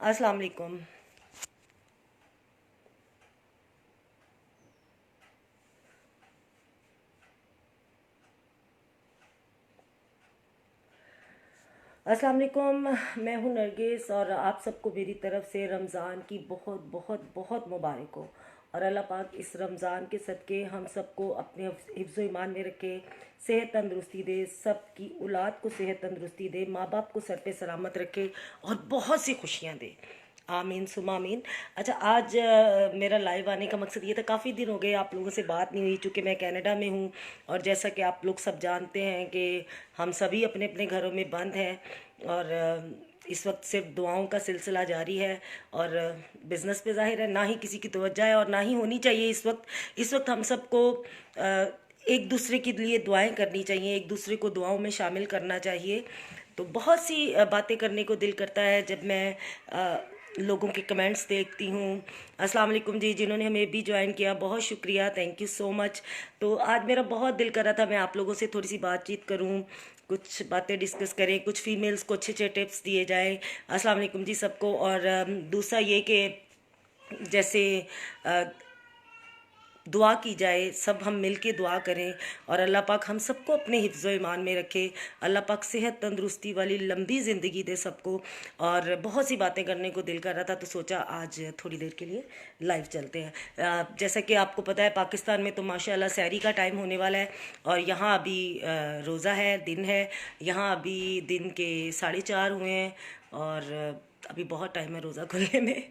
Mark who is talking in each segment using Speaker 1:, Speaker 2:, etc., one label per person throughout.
Speaker 1: अस्सलाम वालेकुम। अस्सलाम वालेकुम। मैं हूं नरगिस और आप सबको मेरी तरफ से रमज़ान की बहुत बहुत बहुत मुबारक हो। और अल्लाह पाक इस रमज़ान के सदक़े हम सबको अपने हिफ्ज़ ईमान में रखे, सेहत तंदरुस्ती दे, सब की औलाद को सेहत तंदरुस्ती दे, माँ बाप को सर पे सलामत रखे और बहुत सी खुशियाँ दे। आमीन सुमा आमीन। अच्छा, आज मेरा लाइव आने का मकसद ये था, काफ़ी दिन हो गए आप लोगों से बात नहीं हुई, चूँकि मैं कनाडा में हूँ और जैसा कि आप लोग सब जानते हैं कि हम सभी अपने अपने घरों में बंद हैं और इस वक्त सिर्फ दुआओं का सिलसिला जारी है और बिज़नेस पे ज़ाहिर है ना ही किसी की तवज्जो है और ना ही होनी चाहिए। इस वक्त हम सबको एक दूसरे के लिए दुआएं करनी चाहिए, एक दूसरे को दुआओं में शामिल करना चाहिए। तो बहुत सी बातें करने को दिल करता है जब मैं लोगों के कमेंट्स देखती हूँ। अस्सलाम वालेकुम जी, जिन्होंने हमें भी ज्वाइन किया बहुत शुक्रिया, थैंक यू सो मच। तो आज मेरा बहुत दिल कर रहा था मैं आप लोगों से थोड़ी सी बातचीत करूँ, कुछ बातें डिस्कस करें, कुछ फीमेल्स को अच्छे अच्छे टिप्स दिए जाएं। अस्सलाम वालेकुम जी सबको। और दूसरा ये कि जैसे अ, दुआ की जाए, सब हम मिल के दुआ करें और अल्लाह पाक हम सबको अपने हिफ्ज़ ईमान में रखे। अल्लाह पाक सेहत तंदरुस्ती वाली लंबी ज़िंदगी दे सबको। और बहुत सी बातें करने को दिल कर रहा था तो सोचा आज थोड़ी देर के लिए लाइव चलते हैं। जैसा कि आपको पता है पाकिस्तान में तो माशाल्लाह सहरी का टाइम होने वाला है और यहाँ अभी रोज़ा है, दिन है। यहाँ अभी दिन के 4:30 हुए हैं और अभी बहुत टाइम है रोज़ा खुलने में।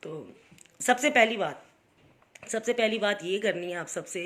Speaker 1: तो सबसे पहली बात सबसे पहली बात ये करनी है आप सबसे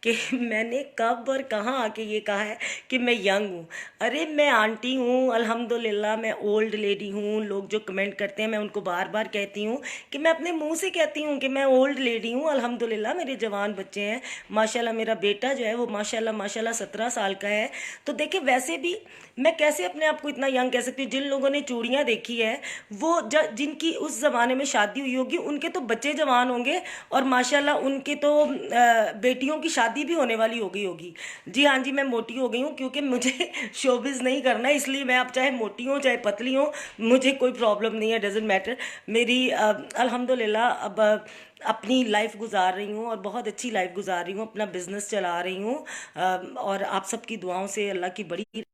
Speaker 1: कि मैंने कब और कहाँ आके ये कहा है कि मैं यंग हूँ। अरे मैं आंटी हूँ अल्हम्दुलिल्लाह, मैं ओल्ड लेडी हूँ। लोग जो कमेंट करते हैं मैं उनको बार बार कहती हूँ कि मैं अपने मुंह से कहती हूँ कि मैं ओल्ड लेडी हूँ। अल्हम्दुलिल्लाह मेरे जवान बच्चे हैं माशाल्लाह। मेरा बेटा जो है वो माशाल्लाह माशाल्लाह 17 साल का है। तो देखिए वैसे भी मैं कैसे अपने आप को इतना यंग कह सकती हूँ। जिन लोगों ने चूड़ियाँ देखी है वो जिनकी उस ज़माने में शादी हुई होगी उनके तो बच्चे जवान होंगे और माशाल्लाह उनके तो बेटियों की शादी भी होने वाली हो गई होगी। जी हाँ जी, मैं मोटी हो गई हूँ क्योंकि मुझे शोबिज़ नहीं करना है, इसलिए मैं अब चाहे मोटी हूँ चाहे पतली हूँ मुझे कोई प्रॉब्लम नहीं है, डजेंट मैटर। मेरी अल्हम्दुलिल्लाह अब अपनी लाइफ गुजार रही हूँ और बहुत अच्छी लाइफ गुजार रही हूँ, अपना बिजनेस चला रही हूँ। और आप सबकी दुआओं से अल्लाह की बड़ी।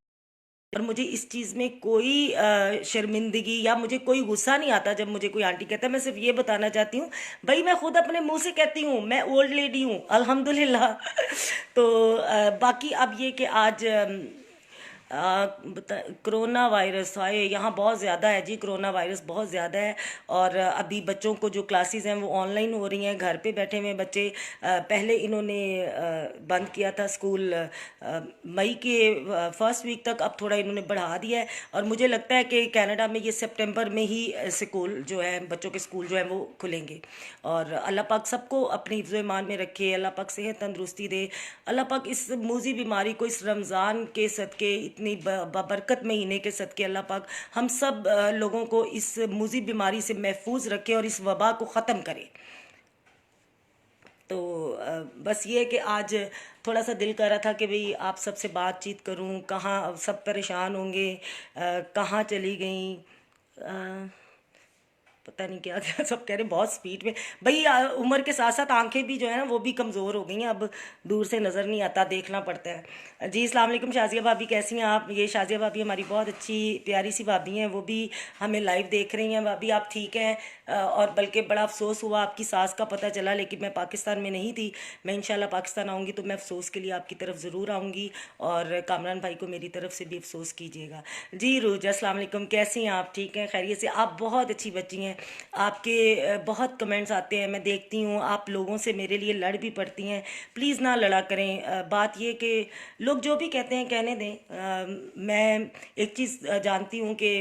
Speaker 1: और मुझे इस चीज़ में कोई शर्मिंदगी या मुझे कोई गुस्सा नहीं आता जब मुझे कोई आंटी कहता है। मैं सिर्फ ये बताना चाहती हूँ भाई, मैं खुद अपने मुंह से कहती हूँ मैं ओल्ड लेडी हूँ अल्हम्दुलिल्लाह। तो बाकी अब ये कि आज बता कोरोना वायरस आए यहाँ बहुत ज़्यादा है जी, कोरोना वायरस बहुत ज़्यादा है। और अभी बच्चों को जो क्लासेस हैं वो ऑनलाइन हो रही हैं, घर पे बैठे हुए बच्चे। पहले इन्होंने बंद किया था स्कूल मई के फर्स्ट वीक तक, अब थोड़ा इन्होंने बढ़ा दिया है और मुझे लगता है कि कनाडा में ये सितंबर में ही स्कूल जो है बच्चों के स्कूल जो है वो खुलेंगे। और अल्लाह पाक सबको अपनी हिफ्ज़ ईमान में रखे, अल्लाह पाक सेहत तंदरुस्ती दे। अल्लाह पाक इस मूजी बीमारी को इस रमज़ान के सदक़े, इतनी बरकत महीने के सदक़े अल्लाह पाक हम सब लोगों को इस मूजी बीमारी से महफूज रखे और इस वबा को ख़त्म करे। तो बस ये कि आज थोड़ा सा दिल कर रहा था कि भाई आप सबसे बातचीत करूं। कहाँ सब परेशान होंगे, कहाँ चली गई, पता नहीं क्या क्या सब कह रहे बहुत स्पीड में। भाई उम्र के साथ साथ आंखें भी जो है ना वो भी कमज़ोर हो गई हैं, अब दूर से नज़र नहीं आता, देखना पड़ता है। जी अस्सलाम वालेकुम शाजिया भाभी, कैसी हैं आप? ये शाजिया भाभी हमारी बहुत अच्छी प्यारी सी भाभी हैं, वो भी हमें लाइव देख रही हैं। भाभी आप ठीक हैं? और बल्कि बड़ा अफसोस हुआ आपकी सास का पता चला, लेकिन मैं पाकिस्तान में नहीं थी। मैं इंशाल्लाह पाकिस्तान आऊँगी तो मैं अफसोस के लिए आपकी तरफ ज़रूर आऊँगी और कामरान भाई को मेरी तरफ से भी अफसोस कीजिएगा। जी रोजा अस्सलाम वालेकुम, कैसी हैं आप? ठीक हैं, खैरियत से? आप बहुत अच्छी बच्ची हैं। आपके बहुत कमेंट्स आते हैं, मैं देखती हूँ, आप लोगों से मेरे लिए लड़ भी पड़ती हैं। प्लीज़ ना लड़ा करें। बात ये कि लोग जो भी कहते हैं कहने दें। मैं एक चीज़ जानती हूँ कि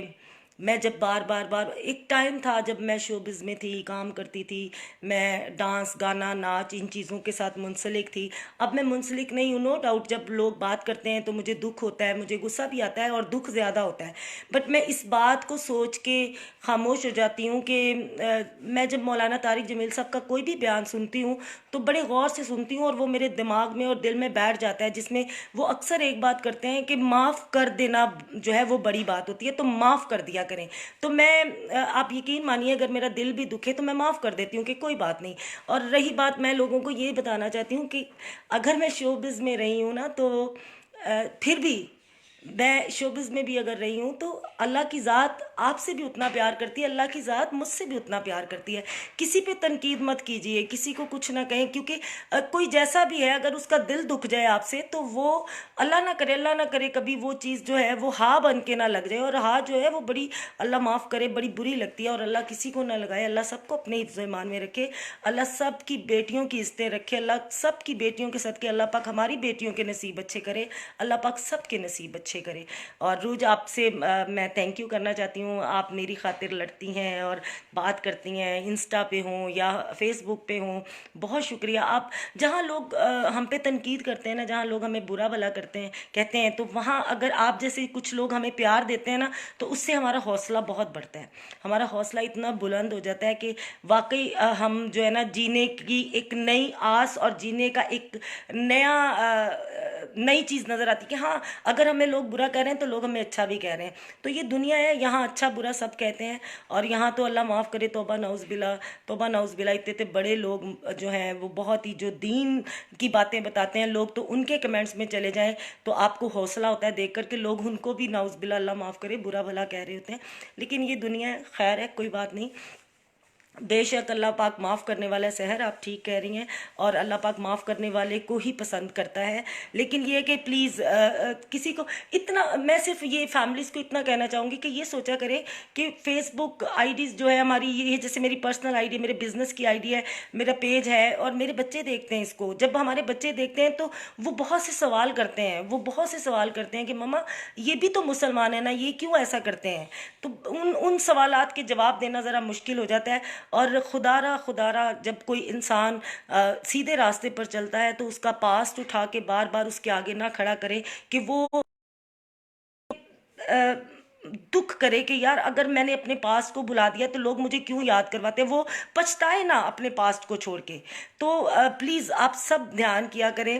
Speaker 1: मैं जब बार बार बार एक टाइम था जब मैं शोबिज़ में थी, काम करती थी, मैं डांस गाना नाच इन चीज़ों के साथ मुंसलिक थी। अब मैं मुंसलिक नहीं हूँ, नो डाउट। जब लोग बात करते हैं तो मुझे दुख होता है, मुझे गुस्सा भी आता है और दुख ज़्यादा होता है। बट मैं इस बात को सोच के खामोश हो जाती हूँ कि मैं जब मौलाना तारिक जमील साहब का कोई भी बयान सुनती हूँ तो बड़े गौर से सुनती हूँ और वो मेरे दिमाग में और दिल में बैठ जाता है, जिसमें वो अक्सर एक बात करते हैं कि माफ़ कर देना जो है वो बड़ी बात होती है, तो माफ़ कर दिया करें। तो मैं आप यकीन मानिए अगर मेरा दिल भी दुखे तो मैं माफ़ कर देती हूँ कि कोई बात नहीं। और रही बात, मैं लोगों को ये बताना चाहती हूँ कि अगर मैं शोबिज़ में रही हूँ ना, तो फिर भी मैं शोबिज़ में भी अगर रही हूँ तो अल्लाह की ज़ात आपसे भी उतना प्यार करती है, अल्लाह की ज़ात मुझसे भी उतना प्यार करती है। किसी पे तनकीद मत कीजिए, किसी को कुछ ना कहें, क्योंकि कोई जैसा भी है अगर उसका दिल दुख जाए आपसे तो वो अल्लाह ना करे कभी वो चीज़ जो है वो हा बन के ना लग जाए। और हा जो है वो बड़ी, अल्लाह माफ़ करे, बड़ी बुरी लगती है। और अल्लाह किसी को ना लगाए, अल्लाह सबको अपने हिफ्ज़ ईमान में रखे, अल्लाह सब की बेटियों की इज़्ज़तें रखे, अल्लाह सब की बेटियों के सदके अल्लाह पाक हमारी बेटियों के नसीब अच्छे करे, अल्लाह पाक सब के नसीब अच्छे करे। और रूज, आपसे मैं थैंक यू करना चाहती हूँ। आप मेरी खातिर लड़ती हैं और बात करती हैं, इंस्टा पे हों या फेसबुक पे हों, बहुत शुक्रिया। आप जहाँ लोग हम पे तनकीद करते हैं ना, जहाँ लोग हमें बुरा भला करते हैं कहते हैं, तो वहाँ अगर आप जैसे कुछ लोग हमें प्यार देते हैं ना, तो उससे हमारा हौसला बहुत बढ़ता है, हमारा हौसला इतना बुलंद हो जाता है कि वाकई हम जो है ना जीने की एक नई आस और जीने का एक नया नई चीज़ नज़र आती है कि हाँ, अगर हमें लोग बुरा कह रहे हैं तो लोग हमें अच्छा भी कह रहे हैं। तो ये दुनिया है, यहाँ अच्छा बुरा सब कहते हैं। और यहाँ तो अल्लाह माफ़ करे, तौबा नौज़बिल्ला, तौबा नौज़बिल्ला, इतने इतने बड़े लोग जो हैं वो बहुत ही जो दीन की बातें बताते हैं लोग, तो उनके कमेंट्स में चले जाएं तो आपको हौसला होता है देख कर के लोग उनको भी नौज़बिल्ला, अल्लाह माफ़ करे, बुरा भला कह रहे होते हैं। लेकिन ये दुनिया है, खैर है, कोई बात नहीं। बेशक अल्लाह पाक माफ़ करने वाला शहर, आप ठीक कह रही हैं, और अल्लाह पाक माफ़ करने वाले को ही पसंद करता है। लेकिन ये कि प्लीज़ किसी को इतना, मैं सिर्फ ये फैमिलीज़ को इतना कहना चाहूँगी कि ये सोचा करें कि फेसबुक आईडीज़ जो है हमारी, ये जैसे मेरी पर्सनल आईडी, मेरे बिज़नेस की आईडी है, मेरा पेज है, और मेरे बच्चे देखते हैं इसको। जब हमारे बच्चे देखते हैं तो वो बहुत से सवाल करते हैं, वो बहुत से सवाल करते हैं कि मम्मा ये भी तो मुसलमान है ना, ये क्यों ऐसा करते हैं। तो उन सवालात के जवाब देना ज़रा मुश्किल हो जाता है। और खुदारा जब कोई इंसान सीधे रास्ते पर चलता है तो उसका पास्ट उठा के बार बार उसके आगे ना खड़ा करे कि वो अ, दुख करे कि यार अगर मैंने अपने पास्ट को भुला दिया तो लोग मुझे क्यों याद करवाते हैं, वो पछताए ना अपने पास्ट को छोड़ के। तो प्लीज़ आप सब ध्यान किया करें।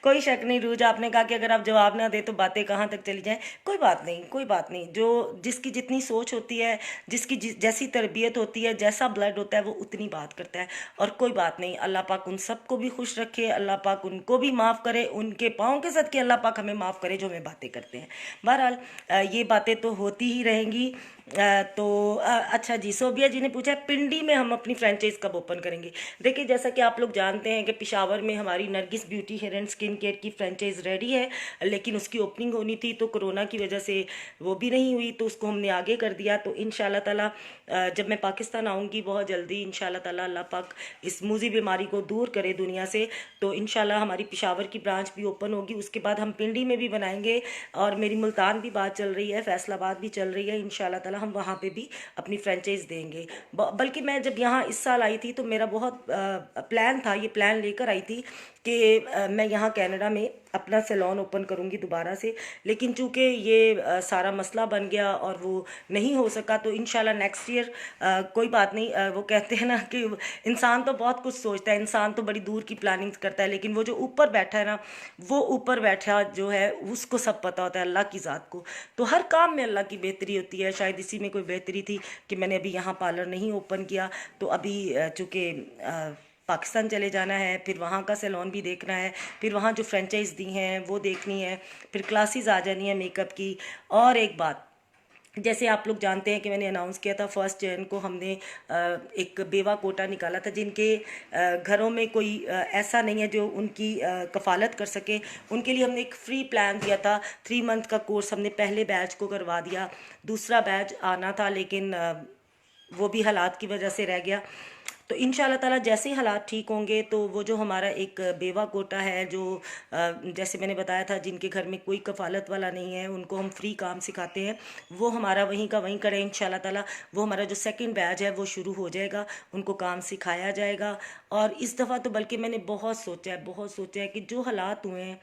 Speaker 1: कोई शक नहीं रूज, आपने कहा कि अगर आप जवाब ना दे तो बातें कहाँ तक चली जाएं। कोई बात नहीं, कोई बात नहीं, जो जिसकी जितनी सोच होती है, जिसकी जैसी तरबियत होती है, जैसा ब्लड होता है, वो उतनी बात करता है। और कोई बात नहीं, अल्लाह पाक उन सबको भी खुश रखे, अल्लाह पाक उनको भी माफ़ करे, उनके पाँव के सदके अल्लाह पाक हमें माफ़ करे जो हमें बातें करते हैं। बहरहाल ये बातें तो होती ही रहेंगी। तो अच्छा जी, सोबिया जी ने पूछा है पिंडी में हम अपनी फ्रेंचाइज कब ओपन करेंगे। देखिए, जैसा कि आप लोग जानते हैं कि पेशावर में हमारी Nargis beauty hair and skin care की फ्रेंचाइज रेडी है, लेकिन उसकी ओपनिंग होनी थी तो कोरोना की वजह से वो भी नहीं हुई, तो उसको हमने आगे कर दिया। तो इंशाल्लाह ताला जब मैं पाकिस्तान आऊँगी बहुत जल्दी, इंशाल्लाह ताला अल्लाह पाक इस मूजी बीमारी को दूर करे दुनिया से, तो इंशाल्लाह हमारी पेशावर की ब्रांच भी ओपन होगी। उसके बाद हम पिंडी में भी बनाएंगे, और मेरी मुल्तान भी बात चल रही है, फैसलाबाद भी चल रही है। इंशाल्लाह ताला हम वहाँ पे भी अपनी फ्रेंचाइज देंगे। बल्कि मैं जब यहाँ इस साल आई थी तो मेरा बहुत प्लान था, ये प्लान लेकर आई थी कि मैं यहाँ कनाडा में अपना सैलून ओपन करूँगी दोबारा से, लेकिन चूँकि ये सारा मसला बन गया और वो नहीं हो सका, तो इंशाल्लाह नेक्स्ट ईयर कोई बात नहीं। वो कहते हैं ना कि इंसान तो बहुत कुछ सोचता है, इंसान तो बड़ी दूर की प्लानिंग करता है, लेकिन वो जो ऊपर बैठा है ना, वो ऊपर बैठा जो है उसको सब पता होता है, अल्लाह की ज़ात को। तो हर काम में अल्लाह की बेहतरी होती है, शायद इसी में कोई बेहतरी थी कि मैंने अभी यहाँ पार्लर नहीं ओपन किया। तो अभी चूँकि पाकिस्तान चले जाना है, फिर वहाँ का सैलून भी देखना है, फिर वहाँ जो फ्रेंचाइज दी हैं वो देखनी है, फिर क्लासेस आ जानी है मेकअप की। और एक बात, जैसे आप लोग जानते हैं कि मैंने अनाउंस किया था 1 जनवरी को हमने एक बेवा कोटा निकाला था, जिनके घरों में कोई ऐसा नहीं है जो उनकी कफ़ालत कर सके, उनके लिए हमने एक फ्री प्लान दिया था। 3 मंथ का कोर्स हमने पहले बैच को करवा दिया, दूसरा बैच आना था लेकिन वो भी हालात की वजह से रह गया। तो इंशाल्लाह ताला जैसे ही हालात ठीक होंगे तो वो जो हमारा एक बेवा कोटा है, जो जैसे मैंने बताया था जिनके घर में कोई कफ़ालत वाला नहीं है, उनको हम फ्री काम सिखाते हैं, वो हमारा वहीं का वहीं करें इंशाल्लाह ताला। वो हमारा जो सेकंड बैच है वो शुरू हो जाएगा, उनको काम सिखाया जाएगा। और इस दफ़ा तो बल्कि मैंने बहुत सोचा है कि जो हालात हुए हैं,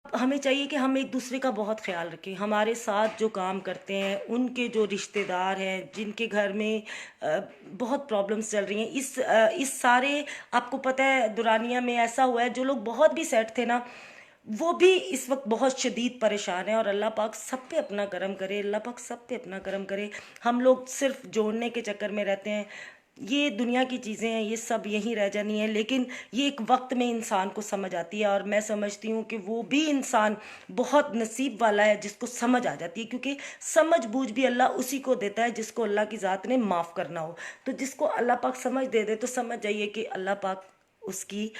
Speaker 1: हमें चाहिए कि हम एक दूसरे का बहुत ख्याल रखें। हमारे साथ जो काम करते हैं, उनके जो रिश्तेदार हैं, जिनके घर में बहुत प्रॉब्लम्स चल रही हैं, इस सारे, आपको पता है दुरानिया में ऐसा हुआ है, जो लोग बहुत भी सेट थे ना, वो भी इस वक्त बहुत शदीद परेशान है। और अल्लाह पाक सब पे अपना करम करे, अल्लाह पाक सब पे अपना करम करे। हम लोग सिर्फ जोड़ने के चक्कर में रहते हैं। ये दुनिया की चीज़ें हैं, ये सब यहीं रह जानी है, लेकिन ये एक वक्त में इंसान को समझ आती है। और मैं समझती हूँ कि वो भी इंसान बहुत नसीब वाला है जिसको समझ आ जाती है, क्योंकि समझ बूझ भी अल्लाह उसी को देता है जिसको अल्लाह की ज़ात ने माफ़ करना हो। तो जिसको अल्लाह पाक समझ दे दे तो समझ जाइए कि अल्लाह पाक उसकी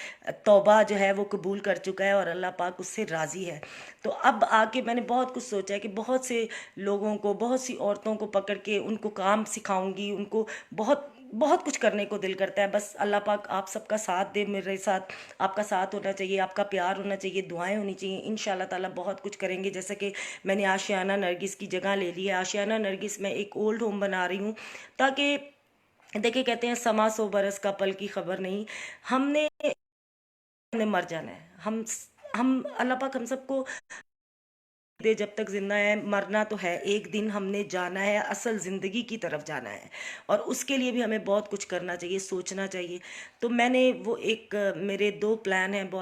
Speaker 1: तौबा जो है वो कबूल कर चुका है और अल्लाह पाक उससे राज़ी है। तो अब आके मैंने बहुत कुछ सोचा है कि बहुत से लोगों को, बहुत सी औरतों को पकड़ के उनको काम सिखाऊंगी, उनको बहुत बहुत कुछ करने को दिल करता है। बस अल्लाह पाक आप सबका साथ दे, मेरे साथ आपका साथ होना चाहिए, आपका प्यार होना चाहिए, दुआएं होनी चाहिए। इंशाल्लाह ताला बहुत कुछ करेंगे। जैसे कि मैंने आशियाना नरगिस की जगह ले ली है। आशियाना नरगिस में एक ओल्ड होम बना रही हूँ, ताकि देखिए कहते हैं समा सौ बरस का पल की खबर नहीं। हमने हमने मर जाना है। हम अल्लाह पाक हम सबको दे जब तक जिंदा है, मरना तो है, एक दिन हमने जाना है, असल जिंदगी की तरफ जाना है। और उसके लिए भी हमें बहुत कुछ करना चाहिए, सोचना चाहिए। तो मैंने वो एक मेरे दो प्लान हैं बहुत